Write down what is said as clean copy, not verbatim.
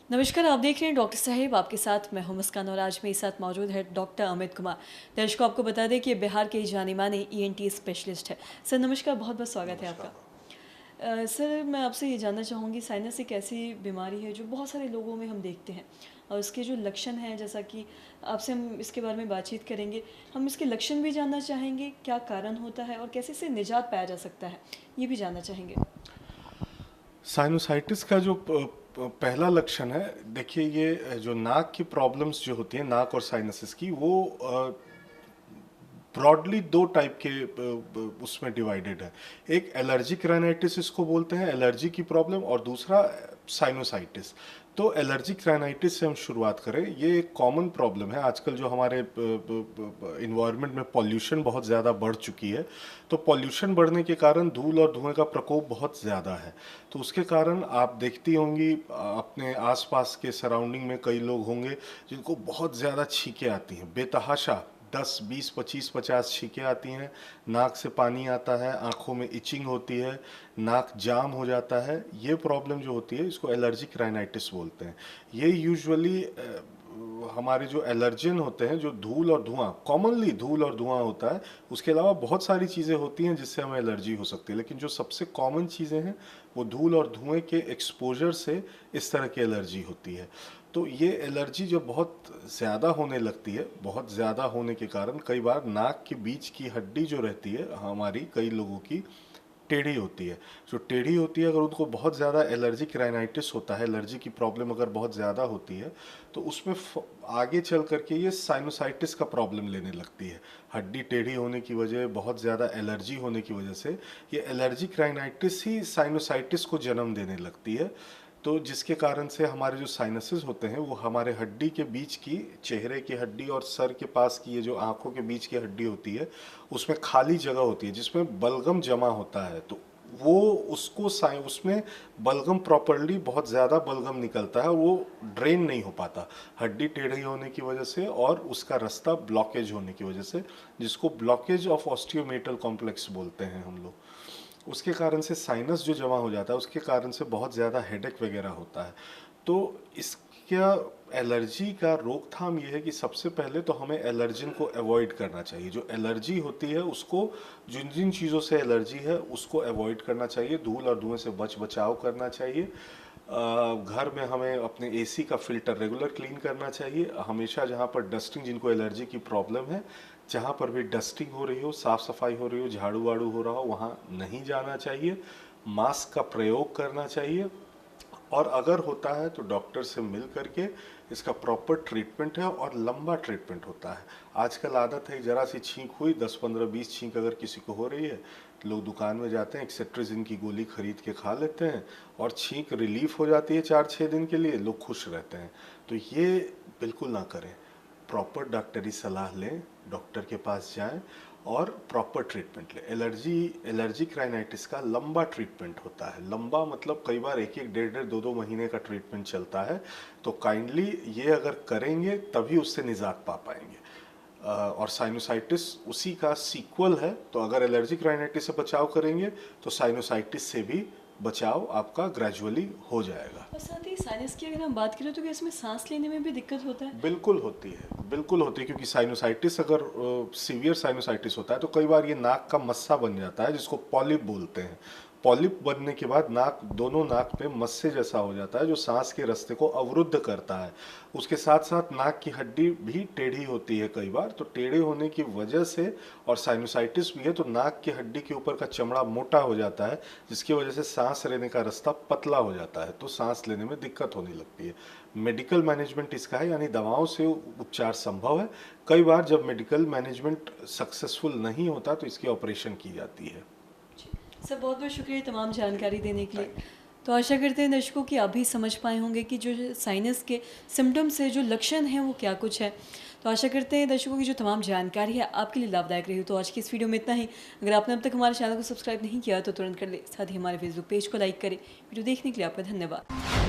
नमस्कार, आप देख रहे हैं डॉक्टर साहेब, आपके साथ मैं हूं मुस्कान और आज मेरे साथ मौजूद है डॉक्टर अमित कुमार। दर्शकों, आपको बता दें कि ये बिहार के जाने माने ईएनटी स्पेशलिस्ट है। सर नमस्कार, बहुत बहुत स्वागत है आपका। नमस्कार। सर मैं आपसे ये जानना चाहूँगी, साइनस एक ऐसी बीमारी है जो बहुत सारे लोगों में हम देखते हैं और उसके जो लक्षण हैं, जैसा कि आपसे हम इसके बारे में बातचीत करेंगे। हम इसके लक्षण भी जानना चाहेंगे, क्या कारण होता है और कैसे इससे निजात पाया जा सकता है, ये भी जानना चाहेंगे। साइनोसाइटिस का जो पहला लक्षण है, देखिए ये जो नाक की प्रॉब्लम्स जो होती हैं, नाक और साइनसिस की, वो ब्रॉडली दो टाइप के उसमें डिवाइडेड है। एक एलर्जिक राइनाइटिस इसको बोलते हैं, एलर्जी की प्रॉब्लम, और दूसरा साइनोसाइटिस। तो एलर्जिक राइनाइटिस से हम शुरुआत करें। ये एक कॉमन प्रॉब्लम है आजकल, जो हमारे इन्वायरमेंट में पॉल्यूशन बहुत ज़्यादा बढ़ चुकी है। तो पॉल्यूशन बढ़ने के कारण धूल और धुएं का प्रकोप बहुत ज़्यादा है। तो उसके कारण आप देखती होंगी अपने आसपास के सराउंडिंग में कई लोग होंगे जिनको बहुत ज़्यादा छींकें आती हैं, बेतहाशा 10, 20, 25, 50 छींकें आती हैं। नाक से पानी आता है, आंखों में इचिंग होती है, नाक जाम हो जाता है। ये प्रॉब्लम जो होती है, इसको एलर्जिक राइनाइटिस बोलते हैं। ये यूजुअली हमारे जो एलर्जन होते हैं, जो धूल और धुआं, कॉमनली धूल और धुआं होता है। उसके अलावा बहुत सारी चीज़ें होती हैं जिससे हमें एलर्जी हो सकती है, लेकिन जो सबसे कॉमन चीज़ें हैं वो धूल और धुएं के एक्सपोजर से इस तरह की एलर्जी होती है। तो ये एलर्जी जो बहुत ज़्यादा होने लगती है, बहुत ज़्यादा होने के कारण कई बार नाक के बीच की हड्डी जो रहती है हमारी, कई लोगों की टेढ़ी होती है। जो टेढ़ी होती है, अगर उनको बहुत ज़्यादा एलर्जिक राइनाइटिस होता है, एलर्जी की प्रॉब्लम अगर बहुत ज़्यादा होती है, तो उसमें आगे चल करके ये साइनोसाइटिस का प्रॉब्लम लेने लगती है। हड्डी टेढ़ी होने की वजह, बहुत ज़्यादा एलर्जी होने की वजह से ये एलर्जिक राइनाइटिस ही साइनोसाइटिस को जन्म देने लगती है। तो जिसके कारण से हमारे जो साइनसेस होते हैं, वो हमारे हड्डी के बीच की, चेहरे की हड्डी और सर के पास की, ये जो आंखों के बीच की हड्डी होती है, उसमें खाली जगह होती है जिसमें बलगम जमा होता है। तो वो उसको उसमें बलगम प्रॉपरली, बहुत ज़्यादा बलगम निकलता है, वो ड्रेन नहीं हो पाता हड्डी टेढ़ी होने की वजह से और उसका रास्ता ब्लॉकेज होने की वजह से, जिसको ब्लॉकेज ऑफ ऑस्टियोमेटल कॉम्प्लेक्स बोलते हैं हम लोग। उसके कारण से साइनस जो जमा हो जाता है, उसके कारण से बहुत ज़्यादा हेडेक वगैरह होता है। तो इसका एलर्जी का रोकथाम ये है कि सबसे पहले तो हमें एलर्जिन को अवॉइड करना चाहिए। जो एलर्जी होती है उसको, जिन जिन चीज़ों से एलर्जी है उसको अवॉइड करना चाहिए। धूल और धुएं से बचाव करना चाहिए। घर में हमें अपने एसी का फिल्टर रेगुलर क्लीन करना चाहिए हमेशा। जहाँ पर डस्टिंग, जिनको एलर्जी की प्रॉब्लम है, जहाँ पर भी डस्टिंग हो रही हो, साफ़ सफाई हो रही हो, झाड़ू वाड़ू हो रहा हो, वहाँ नहीं जाना चाहिए। मास्क का प्रयोग करना चाहिए, और अगर होता है तो डॉक्टर से मिल करके इसका प्रॉपर ट्रीटमेंट है, और लंबा ट्रीटमेंट होता है। आजकल आदत है, ज़रा सी छींक हुई, 10, 15, 20 छींक अगर किसी को हो रही है, तो लोग दुकान में जाते हैं, एक सेट्रिजिन की गोली खरीद के खा लेते हैं और छींक रिलीफ हो जाती है 4-6 दिन के लिए, लोग खुश रहते हैं। तो ये बिल्कुल ना करें। प्रॉपर डॉक्टरी सलाह लें, डॉक्टर के पास जाएं और प्रॉपर ट्रीटमेंट लें। एलर्जिक राइनाइटिस का लंबा ट्रीटमेंट होता है। लंबा मतलब कई बार 1-1, 1.5-1.5, 2-2 महीने का ट्रीटमेंट चलता है। तो काइंडली ये अगर करेंगे तभी उससे निजात पा पाएंगे। और साइनोसाइटिस उसी का सीक्वल है। तो अगर एलर्जिक राइनाइटिस से बचाव करेंगे तो साइनोसाइटिस से भी बचाव आपका ग्रेजुअली हो जाएगा। और साथ ही साइनस की अगर हम बात करें तो क्या इसमें सांस लेने में भी दिक्कत होता है? बिल्कुल होती है, बिल्कुल होती है, क्योंकि साइनोसाइटिस अगर सीवियर साइनोसाइटिस होता है तो कई बार ये नाक का मस्सा बन जाता है, जिसको पॉलिप बोलते हैं। पॉलिप बनने के बाद नाक, दोनों नाक में मस्से जैसा हो जाता है, जो सांस के रास्ते को अवरुद्ध करता है। उसके साथ साथ नाक की हड्डी भी टेढ़ी होती है कई बार। तो टेढ़े होने की वजह से, और साइनोसाइटिस भी है, तो नाक की हड्डी के ऊपर का चमड़ा मोटा हो जाता है, जिसकी वजह से सांस लेने का रास्ता पतला हो जाता है, तो सांस लेने में दिक्कत होने लगती है। मेडिकल मैनेजमेंट इसका है, यानी दवाओं से उपचार संभव है। कई बार जब मेडिकल मैनेजमेंट सक्सेसफुल नहीं होता तो इसकी ऑपरेशन की जाती है। जी। सर बहुत बहुत शुक्रिया तमाम जानकारी देने के लिए। Thank you. तो आशा करते हैं दर्शकों कि आप भी समझ पाए होंगे कि जो साइनस के सिम्टम्स है, जो लक्षण हैं, वो क्या कुछ है। तो आशा करते हैं दर्शकों की जो तमाम जानकारी है आपके लिए लाभदायक रही हो। तो आज की इस वीडियो में इतना ही। अगर आपने अब तक हमारे चैनल को सब्सक्राइब नहीं किया तो तुरंत कर ले, साथ ही हमारे फेसबुक पेज को लाइक करें। वीडियो देखने के लिए आपका धन्यवाद।